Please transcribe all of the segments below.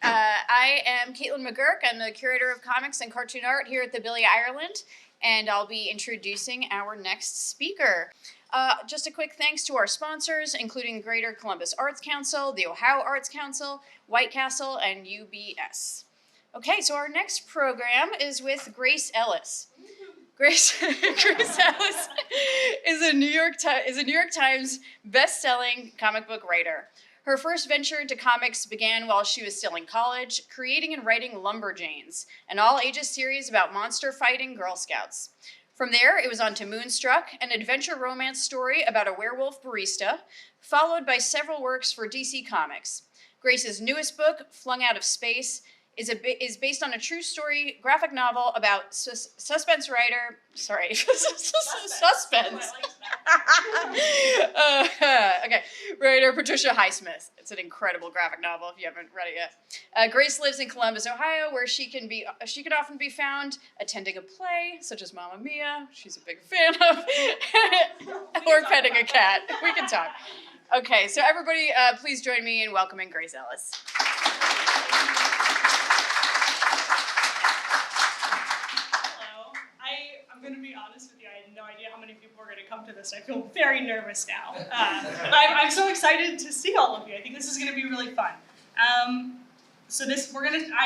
I am Caitlin McGurk. I'm the curator of comics and cartoon art here at the Billy Ireland, and I'll be introducing our next speaker. Just a quick thanks to our sponsors, including Greater Columbus Arts Council, the Ohio Arts Council, White Castle, and UBS. Okay, so our next program is with Grace Ellis. Grace Ellis is a New York Times best-selling comic book writer. Her first venture into comics began while she was still in college, creating and writing Lumberjanes, an all-ages series about monster-fighting Girl Scouts. From there, it was on to Moonstruck, an adventure romance story about a werewolf barista, followed by several works for DC Comics. Grace's newest book, Flung Out of Space, is based on a true story graphic novel about suspense writer. Sorry, suspense. Okay, writer Patricia Highsmith. It's an incredible graphic novel if you haven't read it yet. Grace lives in Columbus, Ohio, where she can often be found attending a play, such as Mamma Mia, she's a big fan of, or petting a cat. We can talk. Okay, so everybody, please join me in welcoming Grace Ellis. I'm going to be honest with you, I had no idea how many people were going to come to this. I feel very nervous now. I'm so excited to see all of you. I think this is going to be really fun. I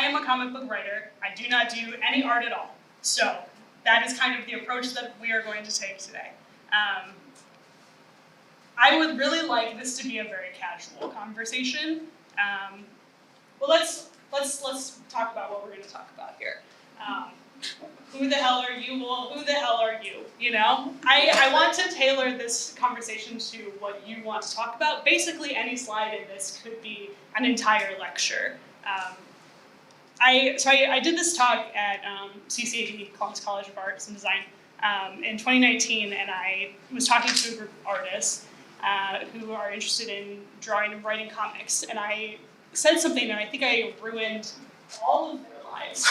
am a comic book writer. I do not do any art at all. So that is kind of the approach that we are going to take today. I would really like this to be a very casual conversation. Well, let's talk about what we're going to talk about here. Who the hell are you? Well, who the hell are you? You know? I want to tailor this conversation to what you want to talk about. Basically, any slide in this could be an entire lecture. I did this talk at CCAD, Columbus College of Arts and Design, in 2019, and I was talking to a group of artists who are interested in drawing and writing comics, and I said something, and I think I ruined all of their lives.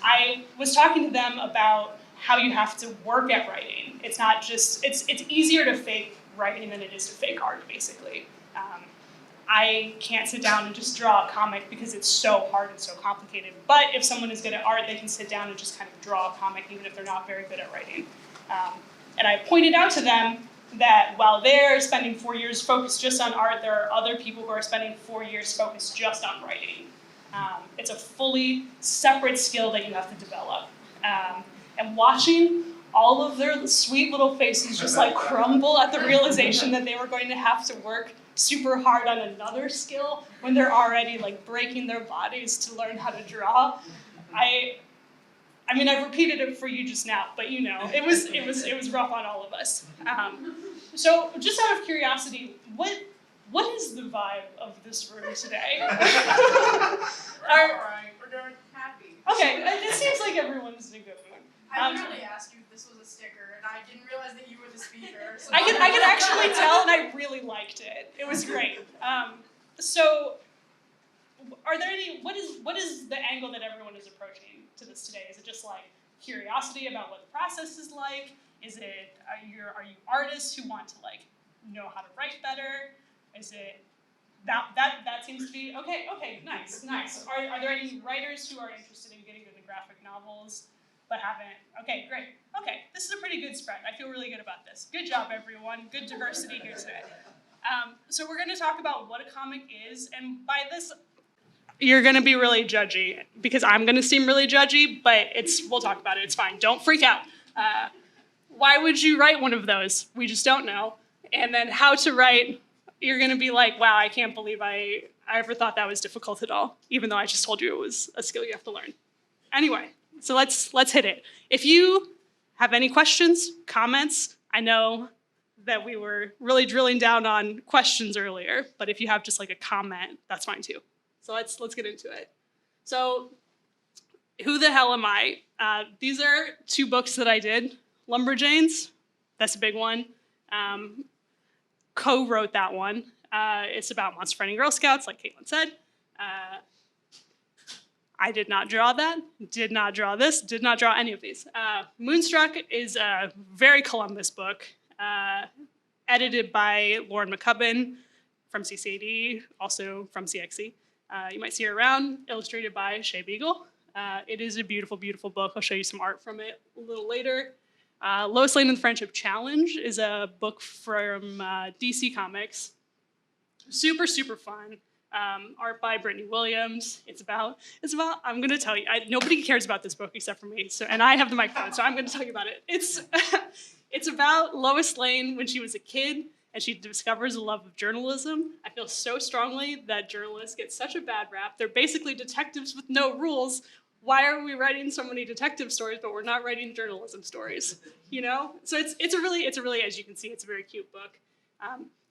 I was talking to them about how you have to work at writing. It's not just, it's easier to fake writing than it is to fake art, basically. I can't sit down and just draw a comic because it's so hard and so complicated. But if someone is good at art, they can sit down and just kind of draw a comic, even if they're not very good at writing. And I pointed out to them that while they're spending 4 years focused just on art, there are other people who are spending 4 years focused just on writing. It's a fully separate skill that you have to develop. And watching all of their sweet little faces just like crumble at the realization that they were going to have to work super hard on another skill when they're already like breaking their bodies to learn how to draw. I mean, I've repeated it for you just now, but you know, it was rough on all of us. So just out of curiosity, what is the vibe of this room today? All right, we're doing happy. Okay, it seems like everyone's in a good mood. I literally asked you if this was a sticker, and I didn't realize that you were the speaker. So I could actually tell, and I really liked it. It was great. So, are there any? What is the angle that everyone is approaching to this today? Is it just like curiosity about what the process is like? Is it are you artists who want to like know how to write better? Is it that seems to be okay, nice. Are there any writers who are interested in getting into the graphic novels but haven't? Okay, great. Okay, this is a pretty good spread. I feel really good about this. Good job, everyone. Good diversity here today. So we're going to talk about what a comic is, and by this, you're going to be really judgy because I'm going to seem really judgy, but we'll talk about it. It's fine. Don't freak out. Why would you write one of those? We just don't know. And then how to write. You're going to be like, wow, I can't believe I ever thought that was difficult at all, even though I just told you it was a skill you have to learn. Anyway, so let's hit it. If you have any questions, comments, I know that we were really drilling down on questions earlier, but if you have just like a comment, that's fine too. So let's get into it. So who the hell am I? These are 2 books that I did. Lumberjanes, that's a big one. Co-wrote that one. It's about monster fighting Girl Scouts, like Caitlin said. I did not draw that, did not draw this, did not draw any of these. Moonstruck is a very Columbus book, edited by Lauren McCubbin from CCAD, also from CXC. You might see her around, illustrated by Shea Beagle. It is a beautiful, beautiful book. I'll show you some art from it a little later. Lois Lane and the Friendship Challenge is a book from DC Comics. Super, super fun. Art by Brittany Williams. It's about, I'm going to tell you, nobody cares about this book except for me, and I have the microphone, so I'm going to tell you about it. It's about Lois Lane when she was a kid, and she discovers a love of journalism. I feel so strongly that journalists get such a bad rap. They're basically detectives with no rules. Why are we writing so many detective stories, but we're not writing journalism stories? You know? So it's a really, as you can see, it's a very cute book.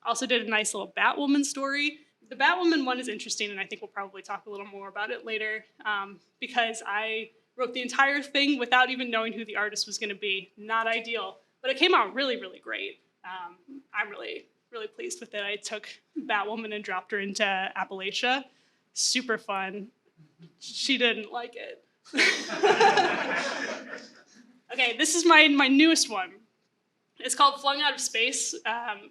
Also did a nice little Batwoman story. The Batwoman one is interesting, and I think we'll probably talk a little more about it later, because I wrote the entire thing without even knowing who the artist was going to be. Not ideal, but it came out really, really great. I'm really, really pleased with it. I took Batwoman and dropped her into Appalachia. Super fun. She didn't like it. Okay, this is my newest one. It's called Flung Out of Space.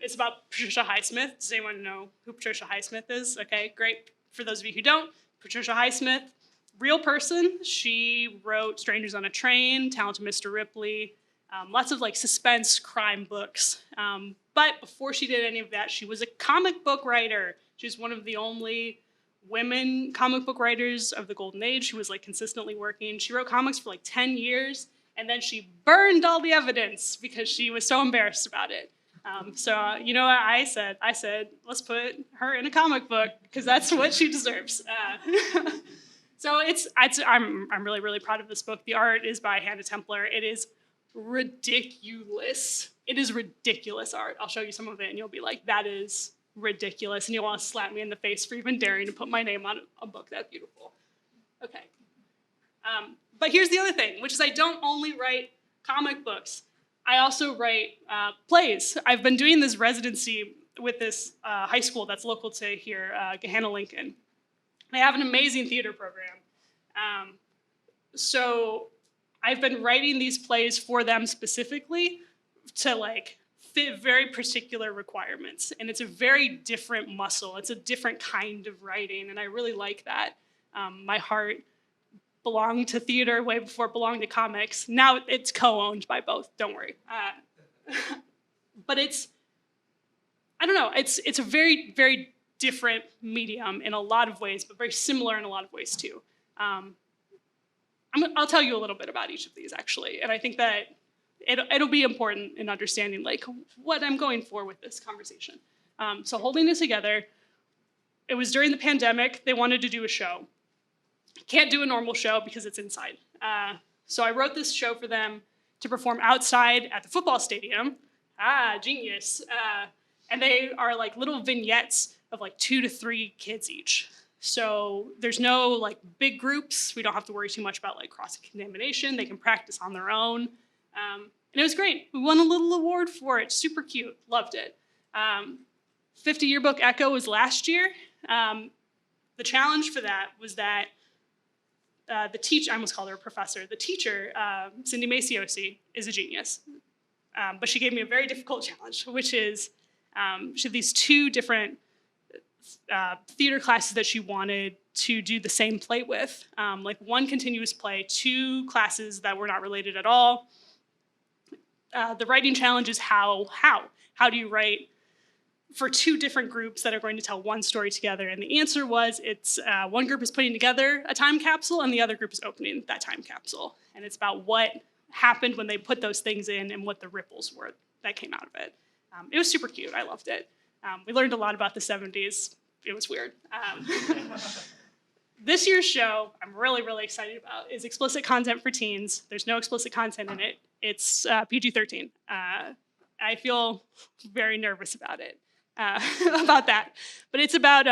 It's about Patricia Highsmith. Does anyone know who Patricia Highsmith is? Okay, great. For those of you who don't, Patricia Highsmith, real person. She wrote Strangers on a Train, Talented Mr. Ripley, lots of like suspense crime books. But before she did any of that, she was a comic book writer. She was one of the only women comic book writers of the golden age. She was like consistently working. She wrote comics for like 10 years. And then she burned all the evidence because she was so embarrassed about it. So you know what I said? I said, let's put her in a comic book because that's what she deserves. So I'm really, really proud of this book. The art is by Hannah Templar. It is ridiculous. It is ridiculous art. I'll show you some of it and you'll be like, that is ridiculous. And you'll want to slap me in the face for even daring to put my name on a book that beautiful. Okay. But here's the other thing, which is I don't only write comic books. I also write plays. I've been doing this residency with this high school that's local to here, Gahanna Lincoln. They have an amazing theater program. So I've been writing these plays for them specifically to like fit very particular requirements. And it's a very different muscle. It's a different kind of writing, and I really like that. My heart belonged to theater way before it belonged to comics. Now it's co-owned by both, don't worry. But I don't know, it's a very, very different medium in a lot of ways, but very similar in a lot of ways too. I'll tell you a little bit about each of these actually, and I think that it'll be important in understanding like what I'm going for with this conversation. So holding it together, it was during the pandemic, they wanted to do a show. Can't do a normal show because it's inside. So I wrote this show for them to perform outside at the football stadium. Genius. And they are like little vignettes of like 2 to 3 kids each. So there's no like big groups. We don't have to worry too much about like cross-contamination. They can practice on their own. And it was great. We won a little award for it. Super cute. Loved it. 50 Yearbook Echo was last year. The challenge for that was that the teacher, I almost called her a professor, the teacher, Cindy Maciosi, is a genius. But she gave me a very difficult challenge, which is she had these 2 different theater classes that she wanted to do the same play with. Like 1 continuous play, 2 classes that were not related at all. The writing challenge is how do you write for 2 different groups that are going to tell one story together? And the answer was it's one group is putting together a time capsule and the other group is opening that time capsule. And it's about what happened when they put those things in and what the ripples were that came out of it. It was super cute. I loved it. We learned a lot about the 70s. It was weird. This year's show, I'm really, really excited about, is explicit content for teens. There's no explicit content in it. It's PG-13. I feel very nervous about it. About that. But it's about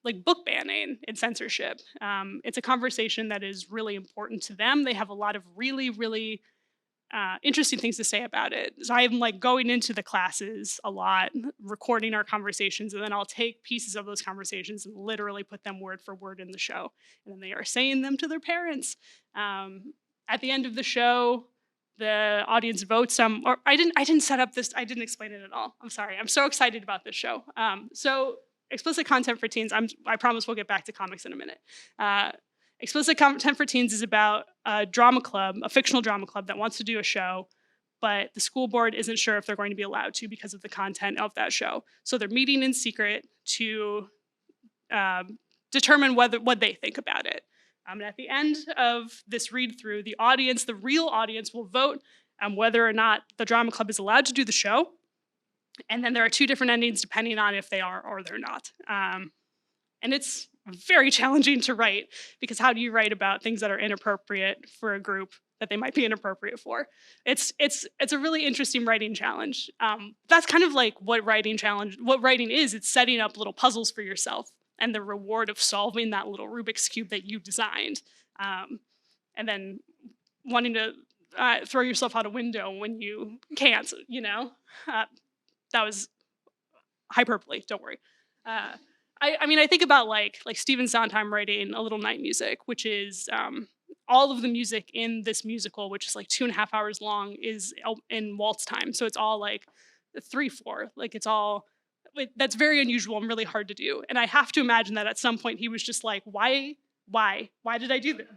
like book banning and censorship. It's a conversation that is really important to them. They have a lot of really, really interesting things to say about it. So I'm like going into the classes a lot, recording our conversations, and then I'll take pieces of those conversations and literally put them word for word in the show. And then they are saying them to their parents. At the end of the show, the audience votes. I didn't set up this. I didn't explain it at all. I'm sorry. I'm so excited about this show. So explicit content for teens, I promise we'll get back to comics in a minute. Explicit content for teens is about a drama club, a fictional drama club that wants to do a show, but the school board isn't sure if they're going to be allowed to because of the content of that show. So they're meeting in secret to determine what they think about it. And at the end of this read-through, the audience, the real audience, will vote on whether or not the drama club is allowed to do the show. And then there are 2 different endings depending on if they are or they're not. And it's very challenging to write, because how do you write about things that are inappropriate for a group that they might be inappropriate for? It's a really interesting writing challenge. That's kind of like what writing is. It's setting up little puzzles for yourself and the reward of solving that little Rubik's Cube that you designed. And then wanting to throw yourself out a window when you can't, that was hyperbole, don't worry. I mean, I think about like Stephen Sondheim writing A Little Night Music, which is all of the music in this musical, which is like 2.5 hours long, is in waltz time. So it's all like 3/4. Like that's very unusual and really hard to do. And I have to imagine that at some point he was just like, why did I do that?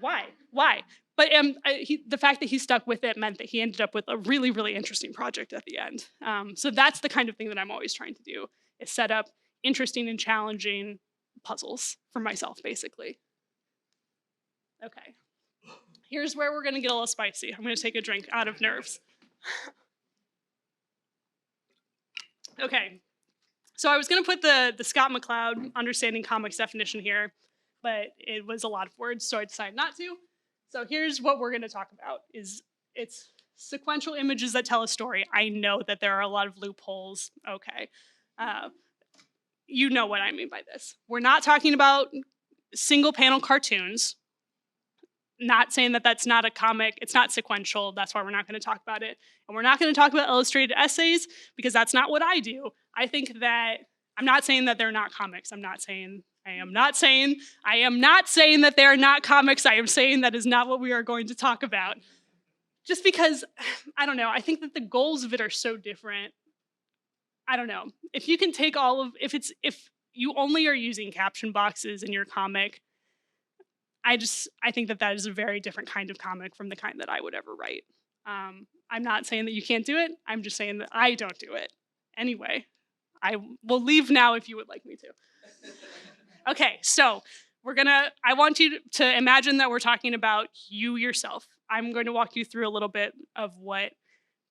Why? But the fact that he stuck with it meant that he ended up with a really, really interesting project at the end. So that's the kind of thing that I'm always trying to do, is set up interesting and challenging puzzles for myself, basically. Okay. Here's where we're going to get a little spicy. I'm going to take a drink out of nerves. Okay. So I was going to put the Scott McCloud Understanding Comics definition here, but it was a lot of words, so I decided not to. So here's what we're going to talk about. It's sequential images that tell a story. I know that there are a lot of loopholes. Okay. You know what I mean by this. We're not talking about single panel cartoons. Not saying that that's not a comic. It's not sequential. That's why we're not going to talk about it. And we're not going to talk about illustrated essays, because that's not what I do. I think that, I'm not saying that they're not comics. I am not saying that they're not comics. I am saying that is not what we are going to talk about. Just because, I don't know, I think that the goals of it are so different. I don't know. If you can take if you only are using caption boxes in your comic, I think that is a very different kind of comic from the kind that I would ever write. I'm not saying that you can't do it. I'm just saying that I don't do it. Anyway, I will leave now if you would like me to. Okay, so I want you to imagine that we're talking about you yourself. I'm going to walk you through a little bit of what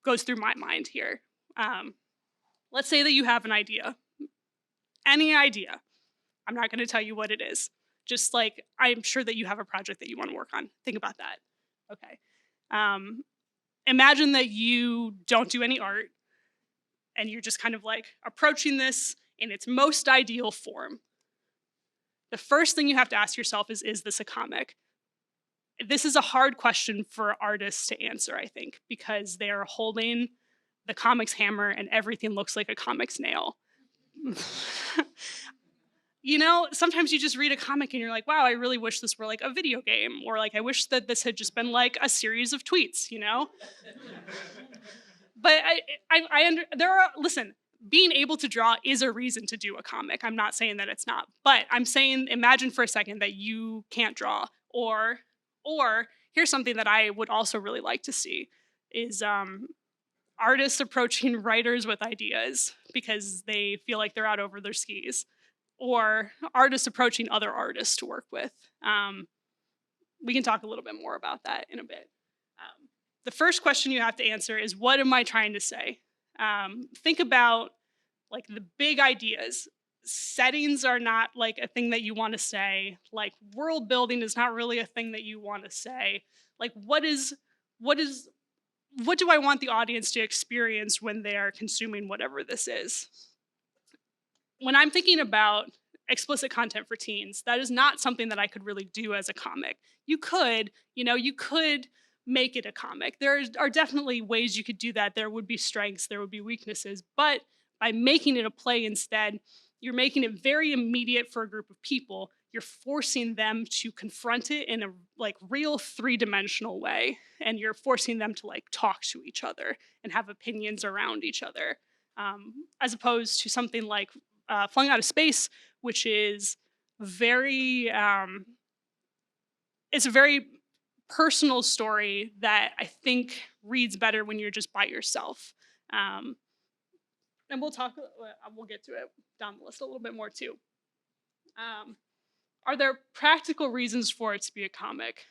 goes through my mind here. Let's say that you have an idea. Any idea. I'm not going to tell you what it is. Just like, I'm sure that you have a project that you want to work on. Think about that. Okay. Imagine that you don't do any art, and you're just kind of like approaching this in its most ideal form. The first thing you have to ask yourself is this a comic? This is a hard question for artists to answer, I think, because they are holding the comics hammer and everything looks like a comics nail. Sometimes you just read a comic and you're like, wow, I really wish this were like a video game, or like I wish that this had just been like a series of tweets, But listen, being able to draw is a reason to do a comic. I'm not saying that it's not, but I'm saying, imagine for a second that you can't draw, or here's something that I would also really like to see is artists approaching writers with ideas because they feel like they're out over their skis, or artists approaching other artists to work with. We can talk a little bit more about that in a bit. The first question you have to answer is, what am I trying to say? Think about like the big ideas. Settings are not like a thing that you want to say. Like world building is not really a thing that you want to say. Like what do I want the audience to experience when they are consuming whatever this is? When I'm thinking about explicit content for teens, that is not something that I could really do as a comic. You could make it a comic. There are definitely ways you could do that. There would be strengths, there would be weaknesses, but by making it a play instead, you're making it very immediate for a group of people. You're forcing them to confront it in a like real 3-dimensional way, and you're forcing them to like talk to each other and have opinions around each other, as opposed to something like Flung Out of Space, which is very, it's a very personal story that I think reads better when you're just by yourself. And we'll get to it down the list a little bit more too. Are there practical reasons for it to be a comic?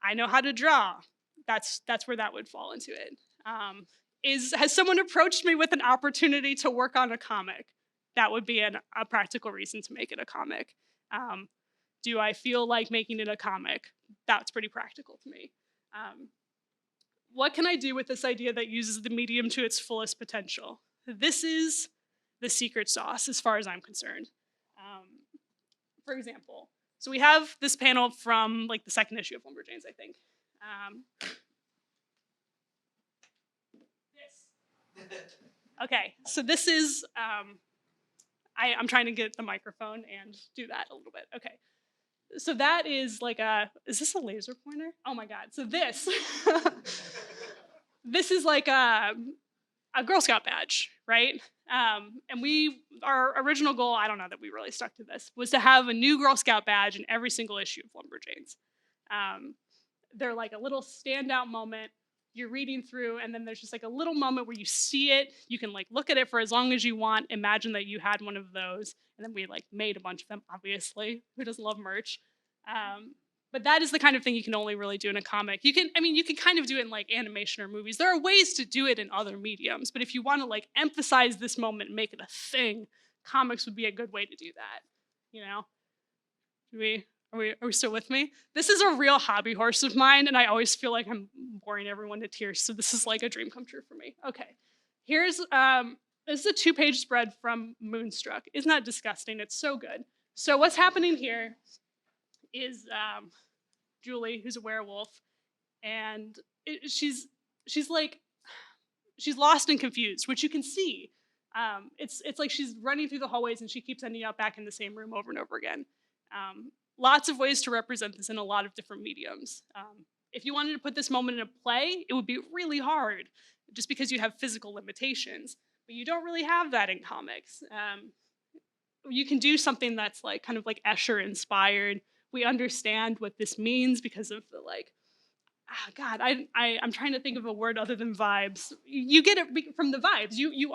I know how to draw. That's where that would fall into it. Has someone approached me with an opportunity to work on a comic? That would be a practical reason to make it a comic. Do I feel like making it a comic? That's pretty practical to me. What can I do with this idea that uses the medium to its fullest potential? This is the secret sauce as far as I'm concerned. For example, so we have this panel from like the second issue of Lumberjanes, I think. Okay, so this is, I'm trying to get the microphone and do that a little bit. Okay, so that is like is this a laser pointer? Oh my God, so this, this is like a Girl Scout badge, right? And our original goal, I don't know that we really stuck to this, was to have a new Girl Scout badge in every single issue of Lumberjanes. They're like a little standout moment. You're reading through, and then there's just like a little moment where you see it. You can like look at it for as long as you want. Imagine that you had one of those, and then we like made a bunch of them, obviously. Who doesn't love merch? But that is the kind of thing you can only really do in a comic. You can kind of do it in like animation or movies. There are ways to do it in other mediums, but if you want to like emphasize this moment and make it a thing, comics would be a good way to do that. You know? Are we still with me? This is a real hobby horse of mine, and I always feel like I'm boring everyone to tears, so this is like a dream come true for me. Okay, here's, this is a 2-page spread from Moonstruck. Isn't that disgusting? It's so good. So what's happening here is Julie, who's a werewolf, and she's lost and confused, which you can see. It's like she's running through the hallways, and she keeps ending up back in the same room over and over again. Lots of ways to represent this in a lot of different mediums. If you wanted to put this moment in a play, it would be really hard, just because you have physical limitations. But you don't really have that in comics. You can do something that's like kind of like Escher inspired. We understand what this means because of the like, I'm trying to think of a word other than vibes. You get it from the vibes. You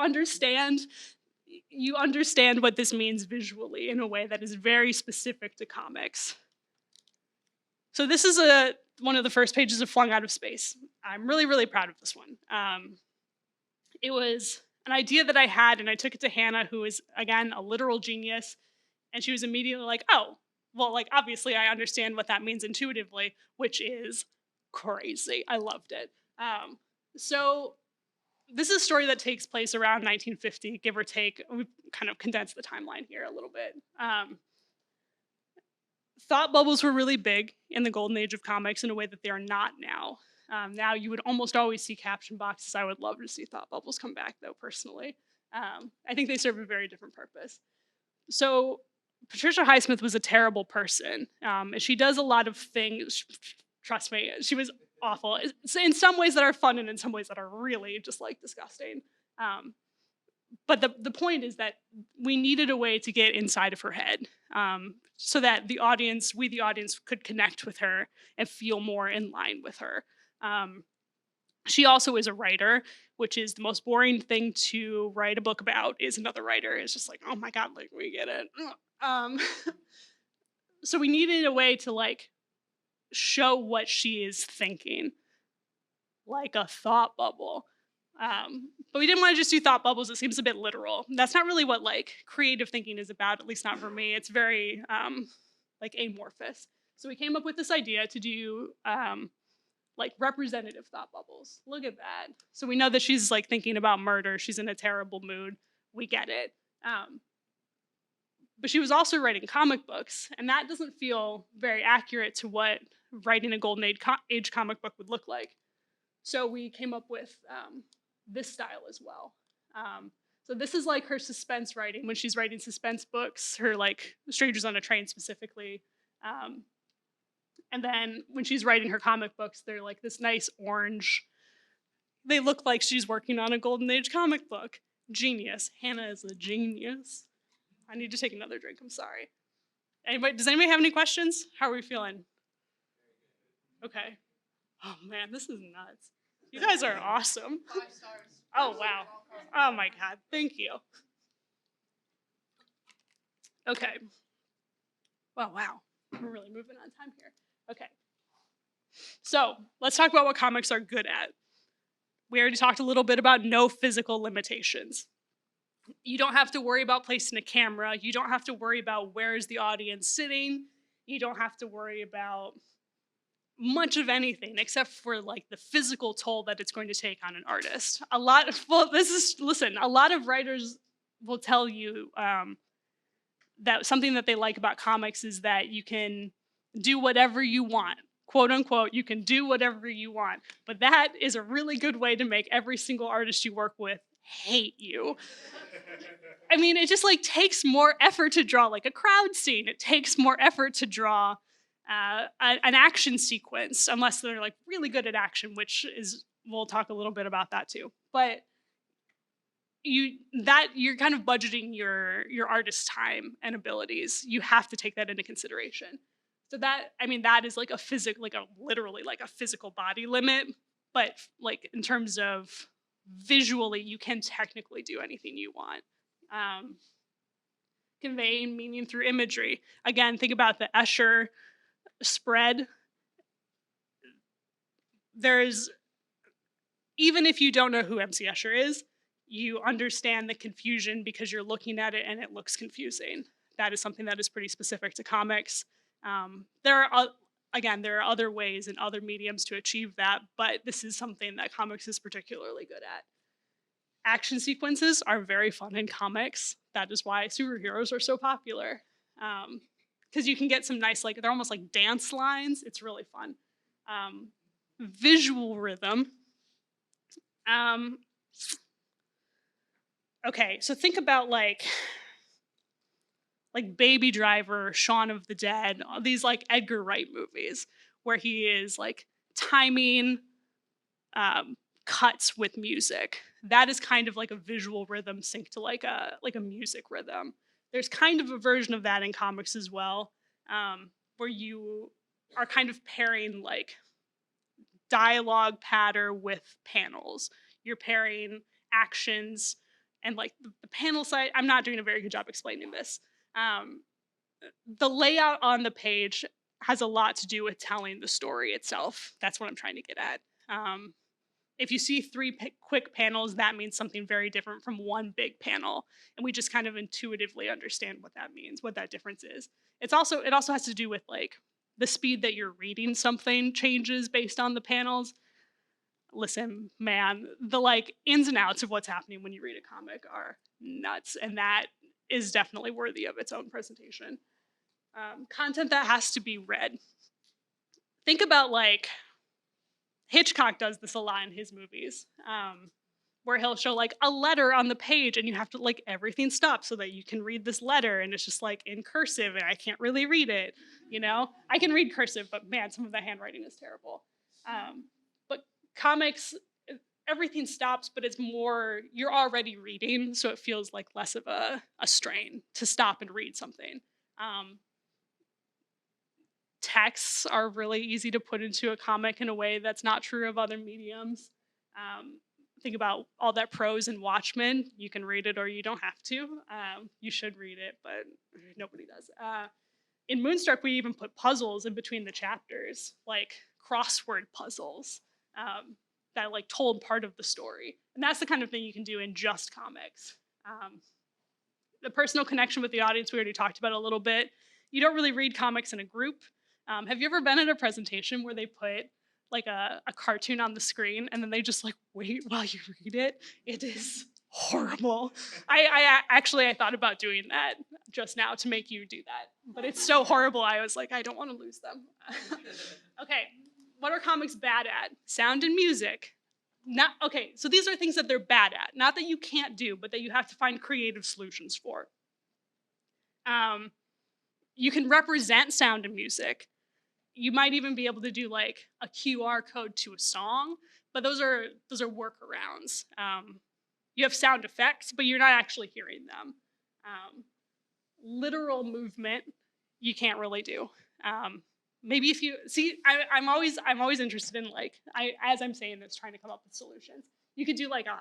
understand what this means visually in a way that is very specific to comics. So this is one of the first pages of Flung Out of Space. I'm really, really proud of this one. It was an idea that I had, and I took it to Hannah, who is, again, a literal genius, and she was immediately like, oh, well, like, obviously I understand what that means intuitively, which is crazy. I loved it. So this is a story that takes place around 1950, give or take. We've kind of condensed the timeline here a little bit. Thought bubbles were really big in the golden age of comics in a way that they are not now. Now you would almost always see caption boxes. I would love to see thought bubbles come back, though, personally. I think they serve a very different purpose. So Patricia Highsmith was a terrible person. And she does a lot of things. Trust me, she was awful. In some ways that are fun and in some ways that are really just like disgusting. But the point is that we needed a way to get inside of her head so that we the audience could connect with her and feel more in line with her. She also is a writer, which is the most boring thing to write a book about is another writer. It's just like, oh my God, like we get it. So we needed a way to like show what she is thinking, like a thought bubble. But we didn't want to just do thought bubbles. It seems a bit literal. That's not really what like creative thinking is about, at least not for me. It's very like amorphous. So we came up with this idea to do like representative thought bubbles. Look at that. So we know that she's like thinking about murder. She's in a terrible mood. We get it. But she was also writing comic books, and that doesn't feel very accurate to what writing a golden age comic book would look like. So we came up with this style as well. So this is like her suspense writing when she's writing suspense books, her like Strangers on a Train specifically. And then when she's writing her comic books, they're like this nice orange. They look like she's working on a golden age comic book. Genius. Hannah is a genius. I need to take another drink. I'm sorry. Does anybody have any questions? How are we feeling? Okay. Oh man, this is nuts. You guys are awesome. 5 stars. Oh wow. Oh my God. Thank you. Okay. Well, wow. We're really moving on time here. Okay. So let's talk about what comics are good at. We already talked a little bit about no physical limitations. You don't have to worry about placing a camera. You don't have to worry about where is the audience sitting. You don't have to worry about much of anything except for like the physical toll that it's going to take on an artist. A lot of writers will tell you that something that they like about comics is that you can do whatever you want. Quote unquote, you can do whatever you want. But that is a really good way to make every single artist you work with hate you. I mean, it just like takes more effort to draw like a crowd scene. It takes more effort to draw an action sequence, unless they're like really good at action, we'll talk a little bit about that too. But you're kind of budgeting your artist's time and abilities. You have to take that into consideration. So that is like literally like a physical body limit, but like in terms of visually, you can technically do anything you want. Conveying meaning through imagery. Again, think about the Escher spread. Even if you don't know who MC Escher is, you understand the confusion because you're looking at it and it looks confusing. That is something that is pretty specific to comics. There are other ways and other mediums to achieve that, but this is something that comics is particularly good at. Action sequences are very fun in comics. That is why superheroes are so popular. Because you can get some nice, they're almost like dance lines. It's really fun. Visual rhythm. Okay, so think about like Baby Driver, Shaun of the Dead, these like Edgar Wright movies where he is like timing cuts with music. That is kind of like a visual rhythm synced to like a music rhythm. There's kind of a version of that in comics as well, where you are kind of pairing like dialogue pattern with panels. You're pairing actions and like the panel side. I'm not doing a very good job explaining this. The layout on the page has a lot to do with telling the story itself. That's what I'm trying to get at. If you see 3 quick panels, that means something very different from one big panel. And we just kind of intuitively understand what that means, what that difference is. It also has to do with like the speed that you're reading something changes based on the panels. Listen, man, the like ins and outs of what's happening when you read a comic are nuts. And that is definitely worthy of its own presentation. Content that has to be read. Think about like, Hitchcock does this a lot in his movies, where he'll show like a letter on the page and you have to like everything stops so that you can read this letter, and it's just like in cursive and I can't really read it, you know? I can read cursive, but man, some of the handwriting is terrible. But comics, everything stops, but it's more, you're already reading, so it feels like less of a strain to stop and read something. Texts are really easy to put into a comic in a way that's not true of other mediums. Think about all that prose in Watchmen. You can read it or you don't have to. You should read it, but nobody does. In Moonstruck, we even put puzzles in between the chapters, like crossword puzzles that like told part of the story. And that's the kind of thing you can do in just comics. The personal connection with the audience, we already talked about a little bit. You don't really read comics in a group. Have you ever been at a presentation where they put like a cartoon on the screen and then they just like wait while you read it? It is horrible. I thought about doing that just now to make you do that, but it's so horrible. I was like, I don't want to lose them. Okay, what are comics bad at? Sound and music. So these are things that they're bad at. Not that you can't do, but that you have to find creative solutions for. You can represent sound and music. You might even be able to do like a QR code to a song, but those are workarounds. You have sound effects, but you're not actually hearing them. literal movement you can't really do. Maybe if you see, I'm always interested in, like, as I'm saying this, trying to come up with solutions. You could do like a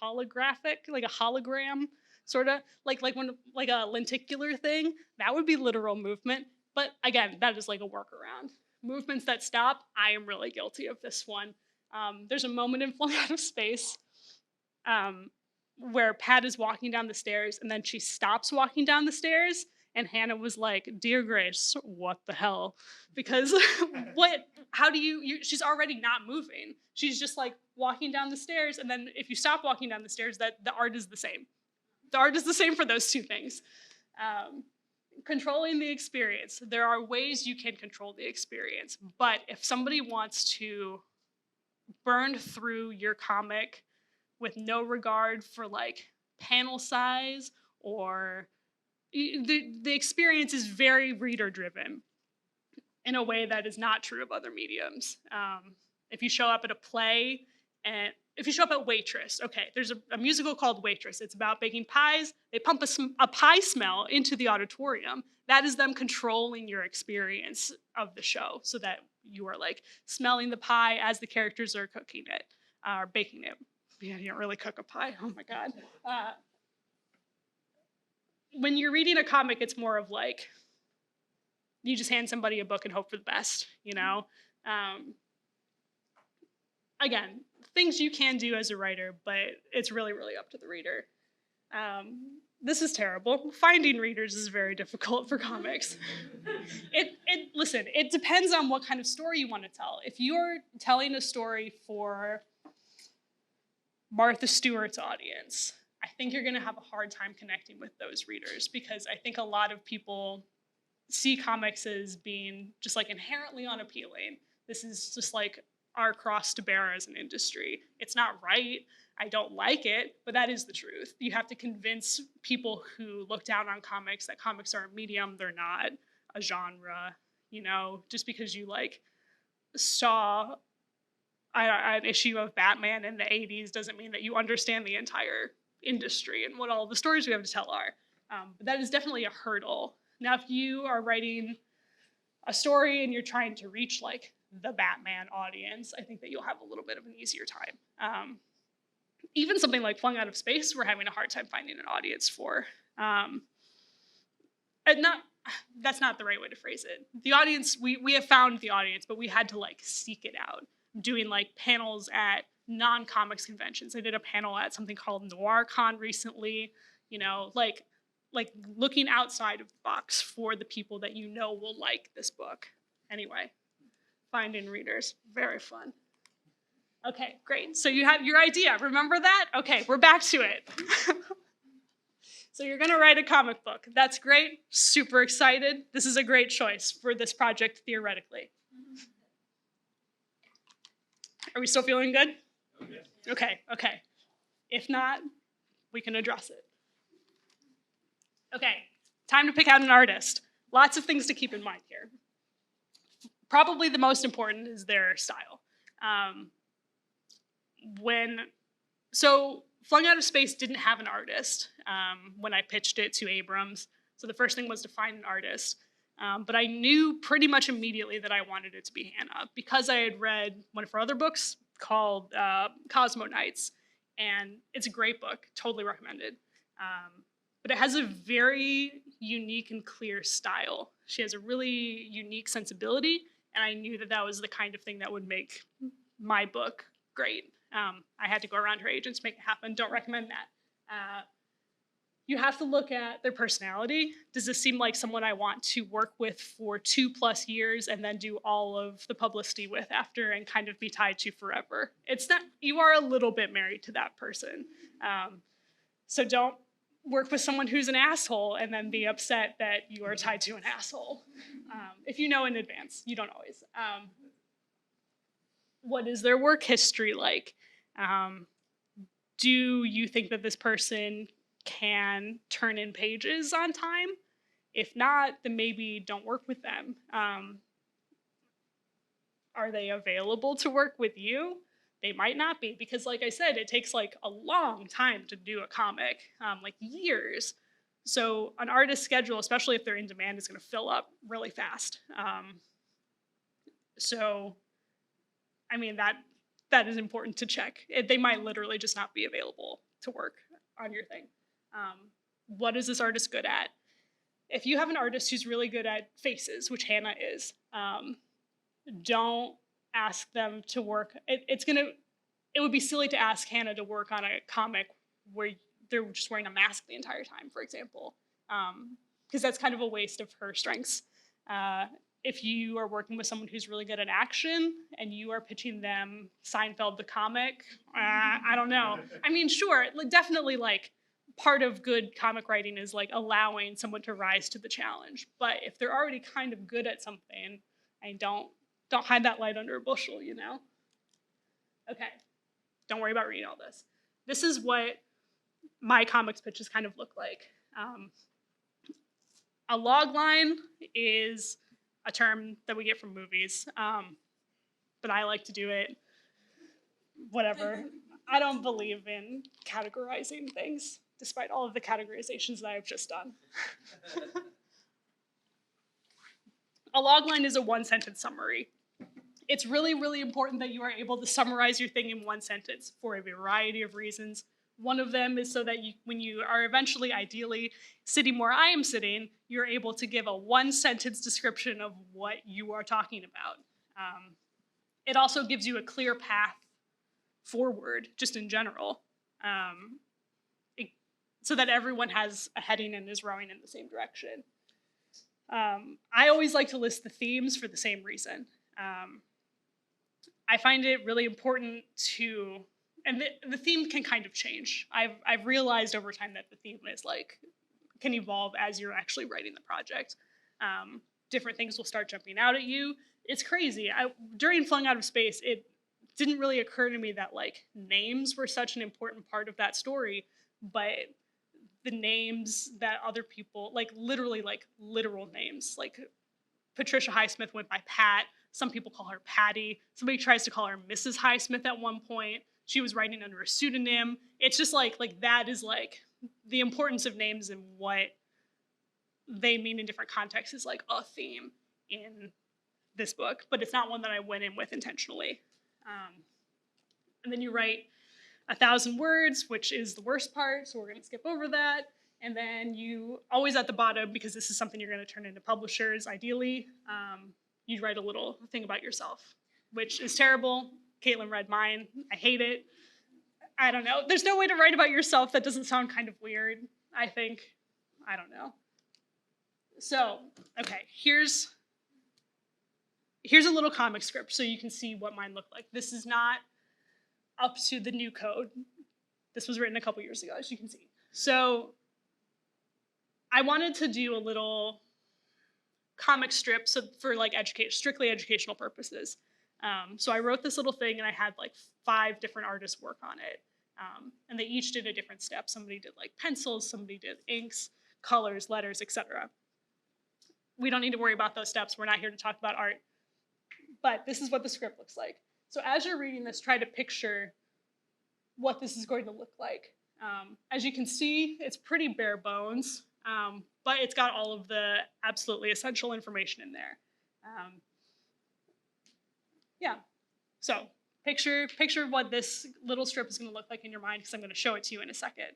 holographic, like a hologram, sort of like a lenticular thing. That would be literal movement. But again, that is like a workaround. Movements that stop, I am really guilty of this one. There's a moment in Flung Out of Space where Pat is walking down the stairs, and then she stops walking down the stairs, and Hannah was like, "Dear Grace, what the hell?" Because how do she's already not moving. She's just like walking down the stairs, and then if you stop walking down the stairs, that the art is the same. The art is the same for those two things. Controlling the experience. There are ways you can control the experience, but if somebody wants to burn through your comic with no regard for like panel size, or the experience is very reader driven in a way that is not true of other mediums. If you show up at a play, and if you show up at Waitress, okay, there's a musical called Waitress. It's about baking pies. They pump a pie smell into the auditorium. That is them controlling your experience of the show, so that you are like smelling the pie as the characters are cooking it, or baking it. Yeah, you don't really cook a pie. Oh my God. When you're reading a comic, it's more of like, you just hand somebody a book and hope for the best, you know? Again, things you can do as a writer, but it's really, really up to the reader. This is terrible. Finding readers is very difficult for comics. Listen, it depends on what kind of story you want to tell. If you're telling a story for Martha Stewart's audience, I think you're going to have a hard time connecting with those readers, because I think a lot of people see comics as being just like inherently unappealing. This is just like our cross to bear as an industry. It's not right. I don't like it, but that is the truth. You have to convince people who look down on comics that comics are a medium, they're not a genre. You know, just because you like saw an issue of Batman in the 80s doesn't mean that you understand the entire industry and what all the stories we have to tell are. But that is definitely a hurdle. Now, if you are writing a story and you're trying to reach like the Batman audience, I think that you'll have a little bit of an easier time. Even something like Flung Out of Space, we're having a hard time finding an audience for. That's not the right way to phrase it. The audience, we have found the audience, but we had to like seek it out. Doing like panels at non-comics conventions. I did a panel at something called NoirCon recently, you know, like looking outside of the box for the people that you know will like this book. Anyway, finding readers, very fun. Okay, great. So you have your idea. Remember that? Okay, we're back to it. So you're going to write a comic book. That's great. Super excited. This is a great choice for this project, theoretically. Are we still feeling good? Okay. If not, we can address it. Okay, time to pick out an artist. Lots of things to keep in mind here. Probably the most important is their style. Flung Out of Space didn't have an artist when I pitched it to Abrams. So the first thing was to find an artist. But I knew pretty much immediately that I wanted it to be Hannah, because I had read one of her other books called Cosmo Nights, and it's a great book, totally recommended. But it has a very unique and clear style. She has a really unique sensibility, and I knew that that was the kind of thing that would make my book great. I had to go around her agents to make it happen. Don't recommend that. You have to look at their personality. Does this seem like someone I want to work with for 2+ years and then do all of the publicity with after and kind of be tied to forever? It's not, you are a little bit married to that person. So don't work with someone who's an asshole and then be upset that you are tied to an asshole. If you know in advance, you don't always. What is their work history like? Do you think that this person can turn in pages on time? If not, then maybe don't work with them. Are they available to work with you? They might not be, because like I said, it takes like a long time to do a comic, like years. So an artist's schedule, especially if they're in demand, is going to fill up really fast. So, I mean, that is important to check. They might literally just not be available to work on your thing. What is this artist good at? If you have an artist who's really good at faces, which Hannah is, don't ask them to work. It would be silly to ask Hannah to work on a comic where they're just wearing a mask the entire time, for example, because that's kind of a waste of her strengths. If you are working with someone who's really good at action and you are pitching them Seinfeld the comic, I don't know. I mean, sure, definitely like part of good comic writing is like allowing someone to rise to the challenge. But if they're already kind of good at something, don't hide that light under a bushel, you know? Okay, don't worry about reading all this. This is what my comics pitches kind of look like. A log line is a term that we get from movies, but I like to do it, whatever. I don't believe in categorizing things, despite all of the categorizations that I've just done. A log line is a one-sentence summary. It's really, really important that you are able to summarize your thing in one sentence for a variety of reasons. One of them is so that when you are eventually, ideally, sitting where I am sitting, you're able to give a one-sentence description of what you are talking about. It also gives you a clear path forward, just in general, so that everyone has a heading and is rowing in the same direction. I always like to list the themes for the same reason. I find it really important to, and the theme can kind of change. I've realized over time that the theme is can evolve as you're actually writing the project. Different things will start jumping out at you. It's crazy. During Flung Out of Space, it didn't really occur to me that names were such an important part of that story, but the names that other people, literally literal names, Patricia Highsmith went by Pat. Some people call her Patty. Somebody tries to call her Mrs. Highsmith at one point. She was writing under a pseudonym. It's just that is the importance of names and what they mean in different contexts is a theme in this book, but it's not one that I went in with intentionally. And then you write 1,000 words, which is the worst part, so we're going to skip over that. And then you, always at the bottom, because this is something you're going to turn into publishers, ideally, you write a little thing about yourself, which is terrible. Caitlin read mine. I hate it. I don't know. There's no way to write about yourself that doesn't sound kind of weird, I think. I don't know. So, okay, here's a little comic script so you can see what mine looked like. This is not up to the new code. This was written a couple years ago, as you can see. So I wanted to do a little comic strip for strictly educational purposes. So I wrote this little thing and I had 5 different artists work on it. And they each did a different step. Somebody did pencils, somebody did inks, colors, letters, etc. We don't need to worry about those steps. We're not here to talk about art. But this is what the script looks like. So as you're reading this, try to picture what this is going to look like. As you can see, it's pretty bare bones, but it's got all of the absolutely essential information in there. Yeah, so picture what this little strip is going to look like in your mind, because I'm going to show it to you in a second.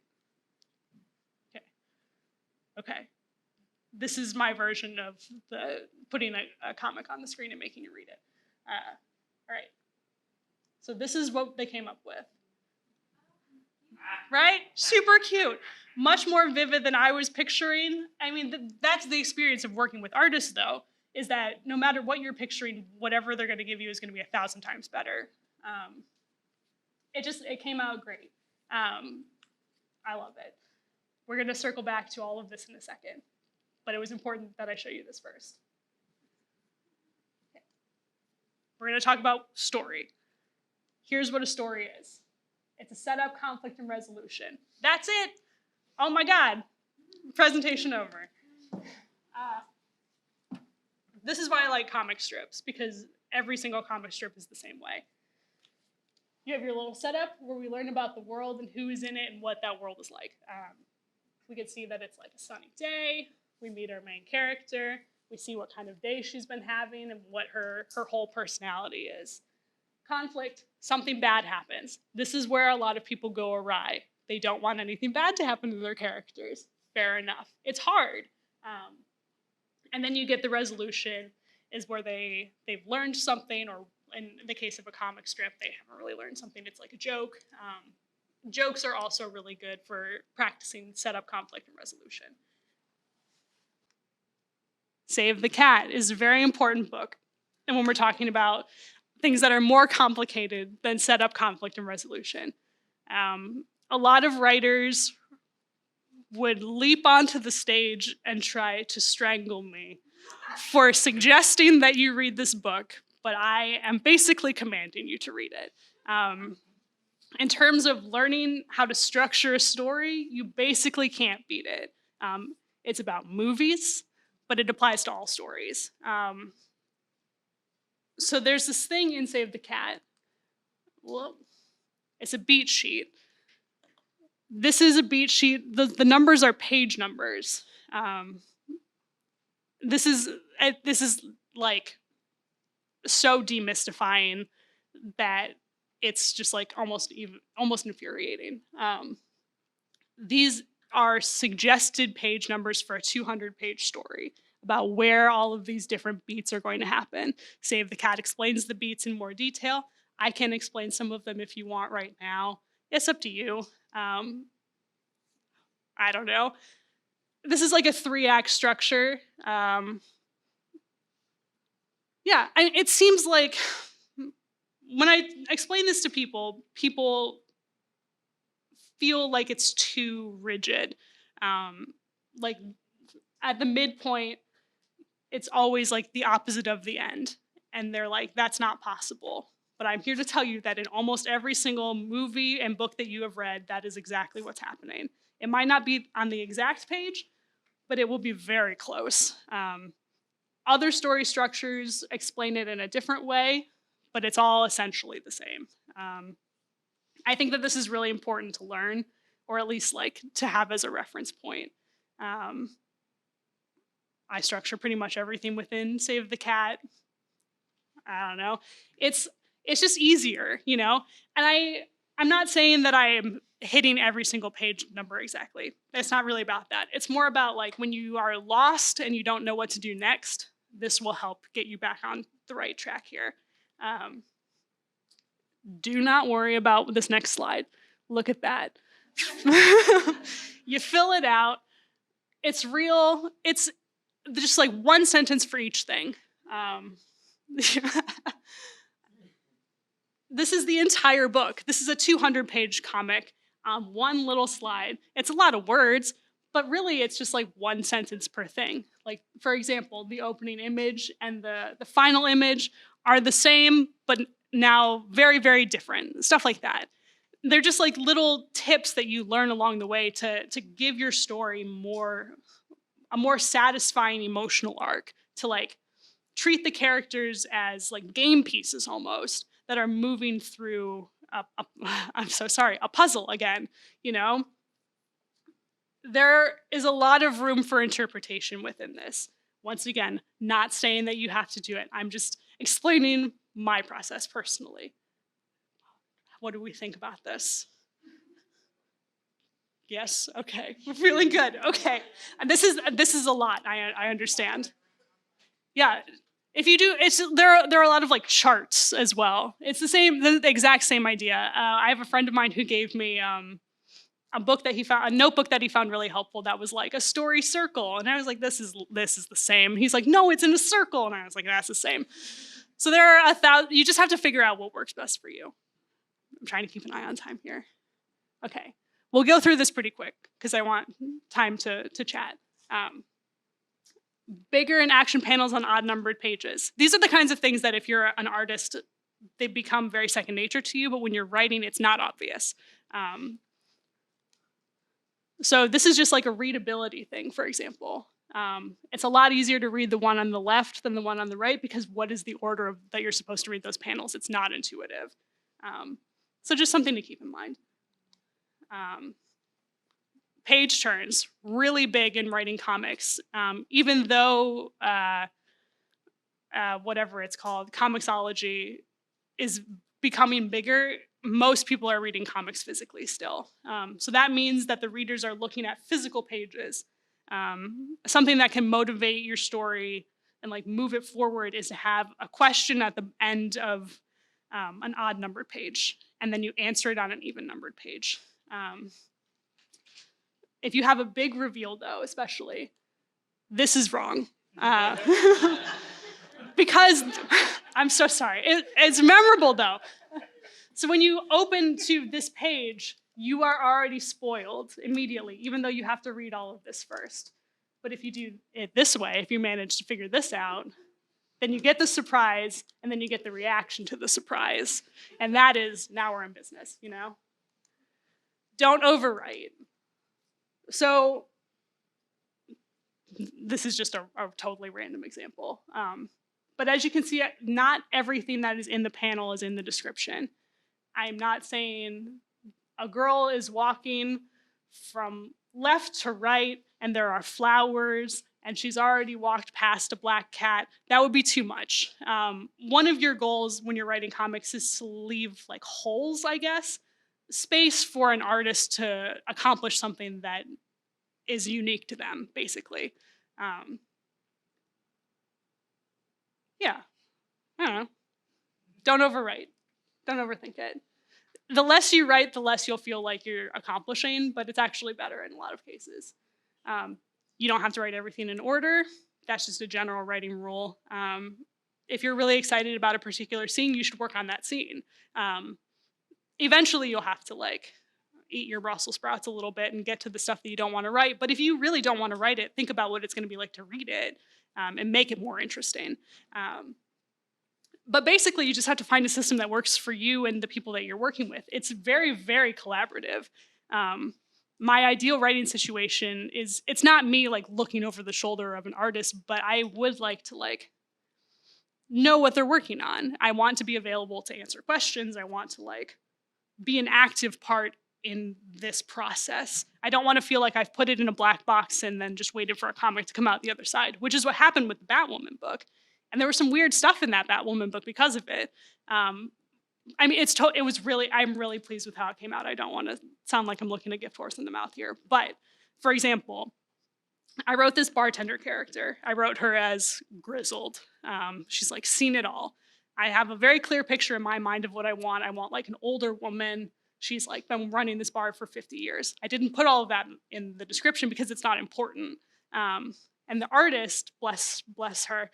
Okay. This is my version of putting a comic on the screen and making you read it. All right. So this is what they came up with. Right? Super cute. Much more vivid than I was picturing. I mean, that's the experience of working with artists, though, is that no matter what you're picturing, whatever they're going to give you is going to be 1,000 times better. It came out great. I love it. We're going to circle back to all of this in a second, but it was important that I show you this first. Okay. We're going to talk about story. Here's what a story is. It's a setup, conflict, and resolution. That's it. Oh my God. Presentation over. This is why I like comic strips, because every single comic strip is the same way. You have your little setup where we learn about the world and who is in it and what that world is like. We can see that it's like a sunny day. We meet our main character. We see what kind of day she's been having and what her whole personality is. Conflict, something bad happens. This is where a lot of people go awry. They don't want anything bad to happen to their characters. Fair enough. It's hard. And then you get the resolution is where they've learned something, or in the case of a comic strip, they haven't really learned something. It's like a joke. Jokes are also really good for practicing setup, conflict, and resolution. Save the Cat is a very important book. And when we're talking about things that are more complicated than setup, conflict, and resolution. A lot of writers would leap onto the stage and try to strangle me for suggesting that you read this book, but I am basically commanding you to read it. In terms of learning how to structure a story, you basically can't beat it. It's about movies, but it applies to all stories. So there's this thing in Save the Cat. Well, it's a beat sheet. This is a beat sheet. The numbers are page numbers. This is like so demystifying that it's just like almost infuriating. These are suggested page numbers for a 200-page story about where all of these different beats are going to happen. Save the Cat explains the beats in more detail. I can explain some of them if you want right now. It's up to you. I don't know. This is like a 3-act structure. It seems like when I explain this to people, people feel like it's too rigid. Like at the midpoint, it's always like the opposite of the end. And they're like, that's not possible. But I'm here to tell you that in almost every single movie and book that you have read, that is exactly what's happening. It might not be on the exact page, but it will be very close. Other story structures explain it in a different way, but it's all essentially the same. I think that this is really important to learn, or at least like to have as a reference point. I structure pretty much everything within Save the Cat. I don't know. It's just easier, you know? And I'm not saying that I am hitting every single page number exactly. It's not really about that. It's more about like when you are lost and you don't know what to do next, this will help get you back on the right track here. Do not worry about this next slide. Look at that. You fill it out. It's real. It's just like one sentence for each thing. This is the entire book. This is a 200-page comic, one little slide. It's a lot of words, but really it's just like one sentence per thing. Like, for example, the opening image and the final image are the same, but now very, very different. Stuff like that. They're just like little tips that you learn along the way to give your story a more satisfying emotional arc, to like treat the characters as like game pieces almost that are moving through a puzzle again, you know? There is a lot of room for interpretation within this. Once again, not saying that you have to do it. I'm just explaining my process personally. What do we think about this? Yes, okay, we're feeling good, okay. And this is a lot, I understand. Yeah, if you do, there are a lot of like charts as well. It's the exact same idea. I have a friend of mine who gave me a notebook that he found really helpful that was like a story circle. And I was like, this is the same. He's like, no, it's in a circle. And I was like, that's the same. So there are you just have to figure out what works best for you. I'm trying to keep an eye on time here. Okay, we'll go through this pretty quick because I want time to chat. Bigger and action panels on odd numbered pages. These are the kinds of things that if you're an artist, they become very second nature to you, but when you're writing, it's not obvious. So this is just like a readability thing, for example. It's a lot easier to read the one on the left than the one on the right because what is the order that you're supposed to read those panels? It's not intuitive. So just something to keep in mind. page turns, really big in writing comics. Even though, whatever it's called, comicsology is becoming bigger, most people are reading comics physically still. So that means that the readers are looking at physical pages. Something that can motivate your story and like move it forward is to have a question at the end of an odd numbered page, and then you answer it on an even numbered page. If you have a big reveal, though, especially, this is wrong. Because, I'm so sorry. It's memorable, though. So when you open to this page, you are already spoiled immediately, even though you have to read all of this first. But if you do it this way, if you manage to figure this out, then you get the surprise, and then you get the reaction to the surprise. And that is, now we're in business, you know? Don't overwrite. So this is just a totally random example. But as you can see, not everything that is in the panel is in the description. I'm not saying a girl is walking from left to right and there are flowers and she's already walked past a black cat. That would be too much. One of your goals when you're writing comics is to leave like holes, I guess, space for an artist to accomplish something that is unique to them, basically. Yeah, I don't know. Don't overwrite. Don't overthink it. The less you write, the less you'll feel like you're accomplishing, but it's actually better in a lot of cases. You don't have to write everything in order. That's just a general writing rule. If you're really excited about a particular scene, you should work on that scene. Eventually, you'll have to like eat your Brussels sprouts a little bit and get to the stuff that you don't want to write. But if you really don't want to write it, think about what it's going to be like to read it and make it more interesting. But basically, you just have to find a system that works for you and the people that you're working with. It's very, very collaborative. My ideal writing situation is, it's not me like looking over the shoulder of an artist, but I would like to like know what they're working on. I want to be available to answer questions. I want to like be an active part in this process. I don't want to feel like I've put it in a black box and then just waited for a comic to come out the other side, which is what happened with the Batwoman book. And there was some weird stuff in that Batwoman book because of it. I mean, I'm really pleased with how it came out. I don't want to sound like I'm looking a gift horse in the mouth here. But, for example, I wrote this bartender character. I wrote her as grizzled. She's like seen it all. I have a very clear picture in my mind of what I want. I want like an older woman. She's like been running this bar for 50 years. I didn't put all of that in the description because it's not important. And the artist, bless her,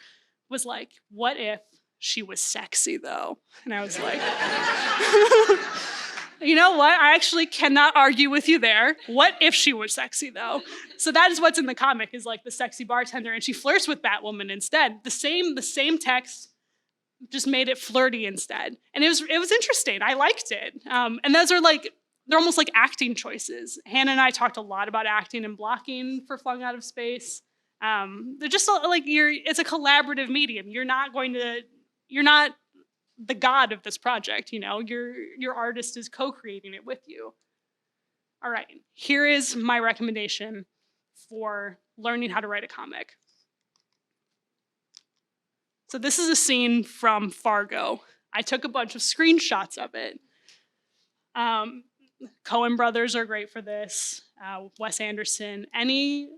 was like, what if she was sexy though? And I was like, you know what? I actually cannot argue with you there. What if she was sexy though? So that is what's in the comic, is like the sexy bartender, and she flirts with Batwoman instead. The same text, just made it flirty instead. And it was interesting. I liked it. And those are like, they're almost like acting choices. Hannah and I talked a lot about acting and blocking for Flung Out of Space. They're just like, it's a collaborative medium. You're not the god of this project, you know, your artist is co-creating it with you. All right, here is my recommendation for learning how to write a comic. So this is a scene from Fargo. I took a bunch of screenshots of it. Coen brothers are great for this. Wes Anderson, any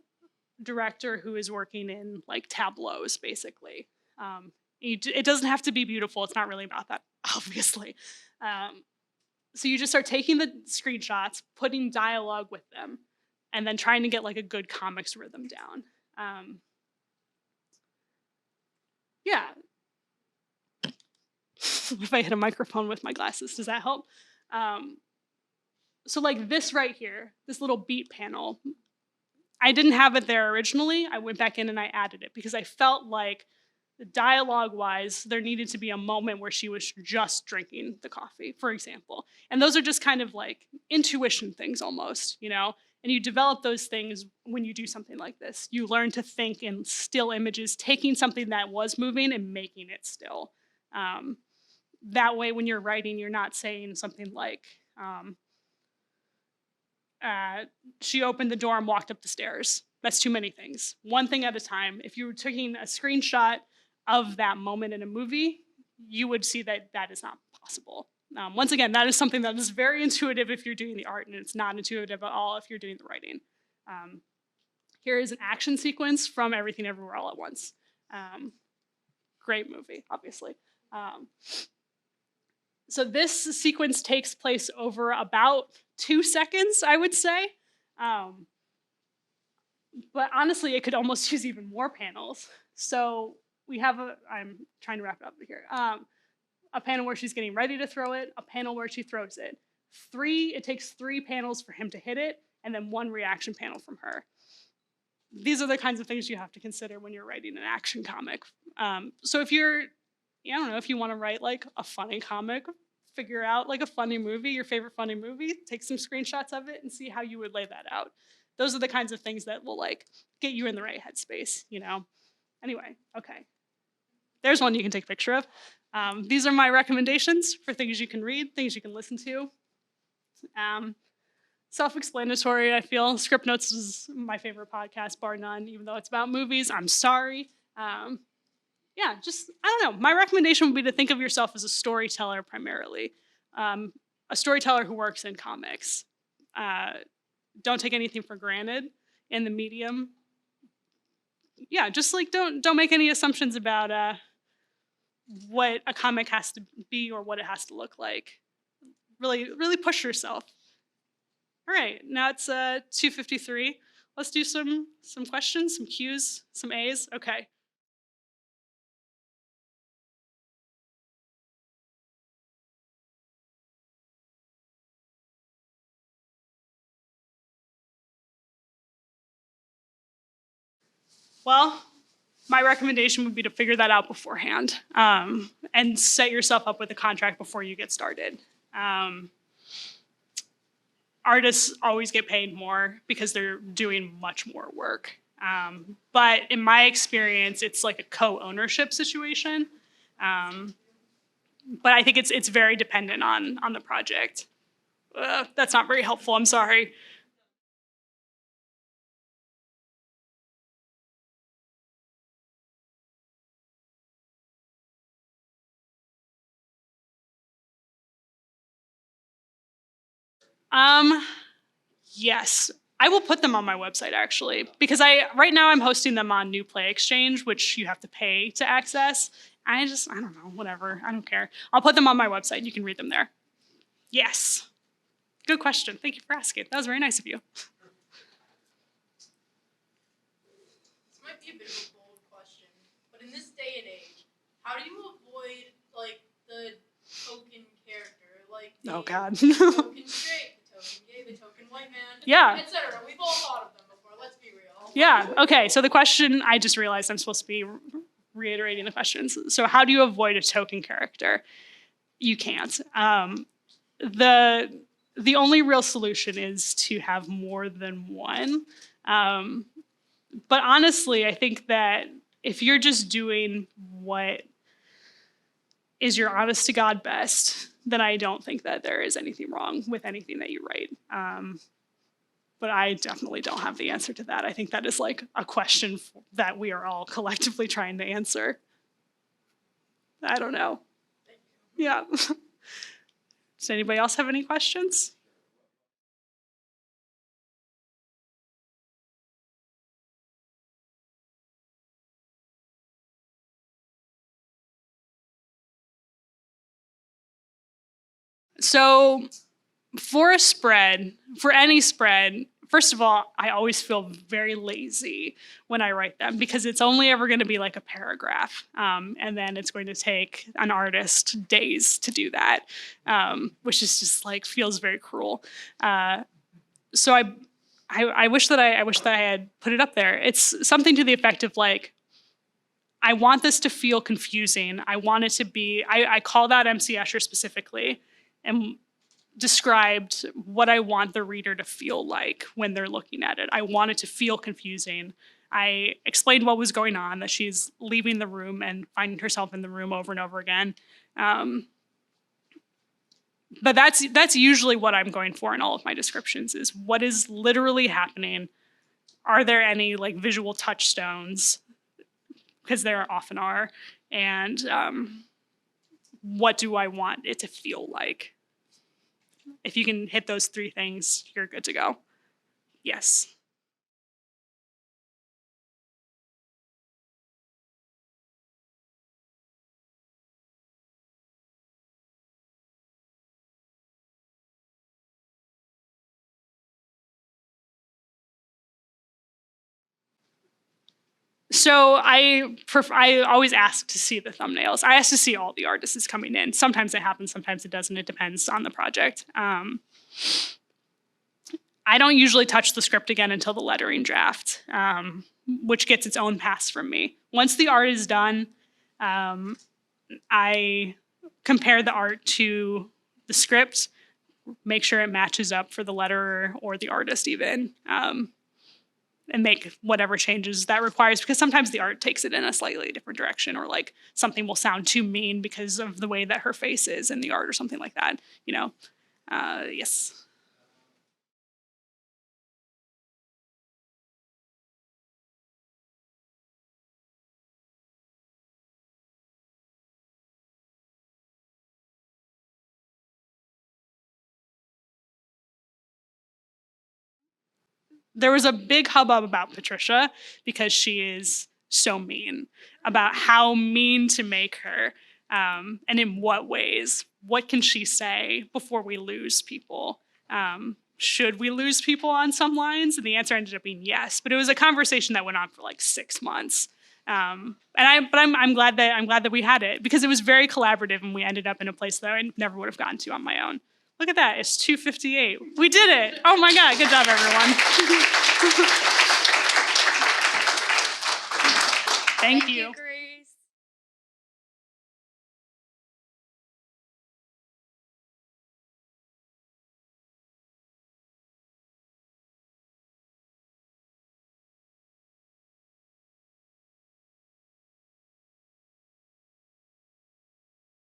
director who is working in like tableaus, basically. It doesn't have to be beautiful. It's not really about that, obviously. So you just start taking the screenshots, putting dialogue with them, and then trying to get like a good comics rhythm down. Yeah. If I hit a microphone with my glasses, does that help? So like this right here, this little beat panel, I didn't have it there originally. I went back in and I added it because I felt like dialogue-wise, there needed to be a moment where she was just drinking the coffee, for example. And those are just kind of like intuition things almost, you know? And you develop those things when you do something like this. You learn to think in still images, taking something that was moving and making it still. That way, when you're writing, you're not saying something like, she opened the door and walked up the stairs. That's too many things. One thing at a time. If you were taking a screenshot of that moment in a movie, you would see that that is not possible. Once again, that is something that is very intuitive if you're doing the art, and it's not intuitive at all if you're doing the writing. Here is an action sequence from Everything Everywhere All at Once. Great movie, obviously. So this sequence takes place over about 2 seconds, I would say. But honestly, it could almost use even more panels. So we have I'm trying to wrap it up here. A panel where she's getting ready to throw it, a panel where she throws it. It takes 3 panels for him to hit it, and then 1 reaction panel from her. These are the kinds of things you have to consider when you're writing an action comic. So if you're, I don't know, if you want to write like a funny comic, figure out like a funny movie, your favorite funny movie, take some screenshots of it and see how you would lay that out. Those are the kinds of things that will like get you in the right headspace, you know? Anyway, okay. There's one you can take a picture of. These are my recommendations for things you can read, things you can listen to. Self-explanatory, I feel. Script Notes is my favorite podcast, bar none, even though it's about movies. I'm sorry. Yeah, just, I don't know. My recommendation would be to think of yourself as a storyteller primarily. A storyteller who works in comics. Don't take anything for granted in the medium. Yeah, just like don't make any assumptions about what a comic has to be or what it has to look like. Really push yourself. All right, now it's 2:53. Let's do some questions, some Q's, some A's. Okay. Well, my recommendation would be to figure that out beforehand and set yourself up with a contract before you get started. Artists always get paid more because they're doing much more work. But in my experience, it's like a co-ownership situation. But I think it's very dependent on the project. That's not very helpful, I'm sorry. Yes, I will put them on my website actually, because right now I'm hosting them on New Play Exchange, which you have to pay to access. I don't know, whatever, I don't care. I'll put them on my website, you can read them there. Yes, good question, thank you for asking. That was very nice of you. This might be a bit of a bold question, but in this day and age, how do you avoid like the token character, like the Oh God. token straight, the token gay, the token white man, Yeah. etc. We've all thought of them before. Let's be real. Yeah, okay, so the question, I just realized I'm supposed to be reiterating the questions. So how do you avoid a token character? You can't. The only real solution is to have more than one. But honestly, I think that if you're just doing what is your honest to God best, then I don't think that there is anything wrong with anything that you write. But I definitely don't have the answer to that. I think that is like a question that we are all collectively trying to answer. I don't know. Yeah. Does anybody else have any questions? So for any spread, first of all, I always feel very lazy when I write them because it's only ever going to be like a paragraph. And then it's going to take an artist days to do that, which is just like feels very cruel. So I wish that I had put it up there. It's something to the effect of like, I want this to feel confusing. I want it to be, I called out MC Escher specifically and described what I want the reader to feel like when they're looking at it. I want it to feel confusing. I explained what was going on, that she's leaving the room and finding herself in the room over and over again. But that's usually what I'm going for in all of my descriptions, is what is literally happening. Are there any like visual touchstones? Because there often are. And what do I want it to feel like? If you can hit those 3 things, you're good to go. Yes. So I always ask to see the thumbnails. I ask to see all the artists coming in. Sometimes it happens, sometimes it doesn't. It depends on the project. I don't usually touch the script again until the lettering draft, which gets its own pass from me. Once the art is done, I compare the art to the script, make sure it matches up for the letterer or the artist even. And make whatever changes that requires, because sometimes the art takes it in a slightly different direction, or like something will sound too mean because of the way that her face is in the art or something like that, yes. There was a big hubbub about Patricia because she is so mean, about how mean to make her, and in what ways. What can she say before we lose people? Should we lose people on some lines? And the answer ended up being yes. But it was a conversation that went on for like 6 months. I'm glad that we had it, because it was very collaborative, and we ended up in a place that I never would have gotten to on my own. Look at that, it's 2:58. We did it. Oh my God, good job, everyone. Thank Thank you. you, Grace.